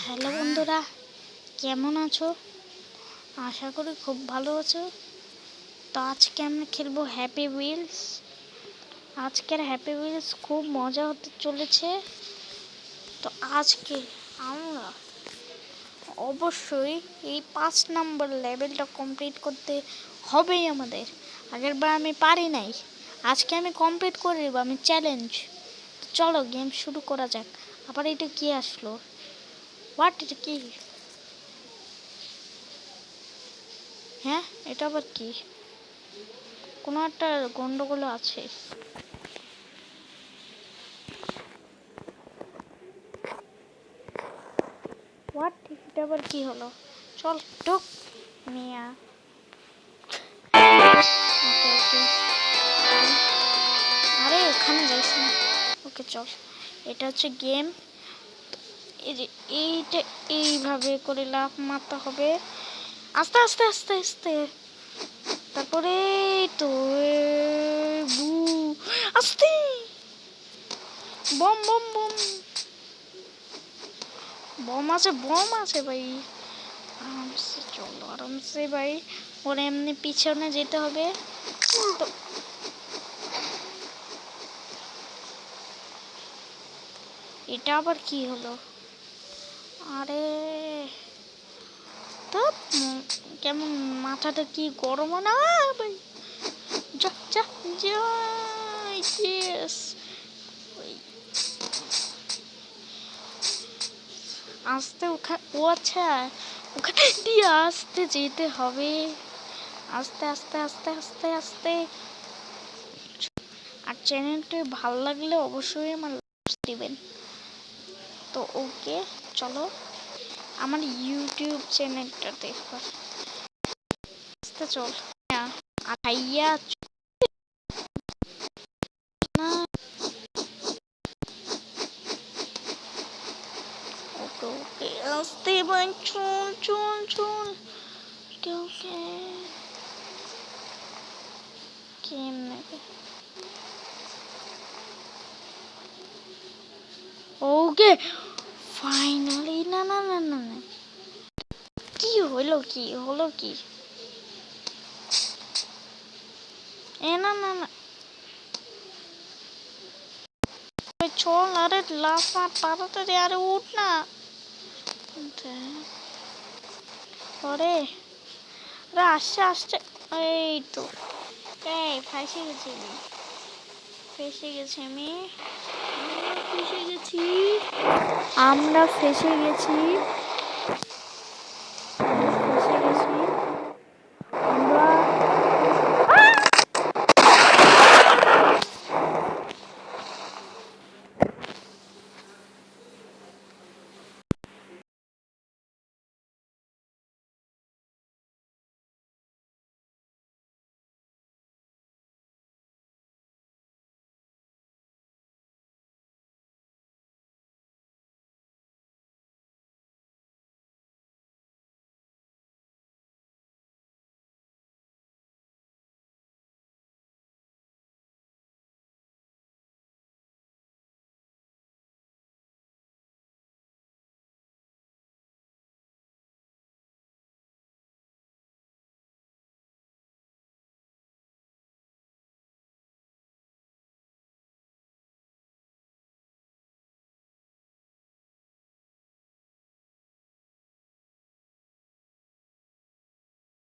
Hello বন্ধুরা, কেমন আছো? আশা করি খুব ভালো আছো। তো আজকে আমরা খেলবো হ্যাপি হুইলস। আজকের হ্যাপি হুইলস খুব মজা হতে চলেছে। তো আজকে আমরা অবশ্যই এই 5 নম্বর লেভেলটা কমপ্লিট করতে হবেই আমাদের। আগেরবার আমি পারি নাই, আজকে আমি কমপ্লিট করে দেবো, আমি চ্যালেঞ্জ। চলো গেম শুরু করা যাক। আবার এটা কি আসলো? হোয়াট, এটা কি? হ্যাঁ, এটা আবার কি? কোনো একটা গন্ডগোল আছে। হোয়াট, এটা আবার কি হলো? চল ঢুক মিয়া। ওকে ওকে, আরে ওখানে যাইস না। ওকে চল, এটা হচ্ছে গেম। এই যে এইটা এইভাবে করে লাফ মারতে হবে, আস্তে আস্তে আস্তে আস্তে। তারপরে তো বু আস্তে, বম বম বম, বম আছে ভাই। আরামসে চলো, আরামসে ভাই। ওর এমনি পিছনে যেতে হবে। তো এটা আবার কি হলো? আরে তো কেমন মাথাটা কি গরম না ভাই? যা যা যা, ইয়েস। আস্তে ও আচ্ছা, ওখানে দিয়ে আস্তে যেতে হবে, আস্তে আস্তে আস্তে আস্তে আস্তে। আর চ্যানেলটি ভালো লাগলে অবশ্যই আমার দিবেন। তো ওকে চলো, আমার ইউটিউব চ্যানেলটা দেখবার আস্তে চল। ভাইয়া না, ওকে ওকে আস্তে ভাই, চল চল চল। ওকে ওকে, কেমনে? ওকে ফাইনালি। না না না না না, কি হলো কি হলো কি? এ না না না, চল, আরে লাফা তাড়াতাড়ি, আরে উঠ না। পরে আরে আসছে আসছে, এই তো। এই ফাঁসে গেছি আমি, ফেসে গেছি আমি, আমরা ফেসে গেছি।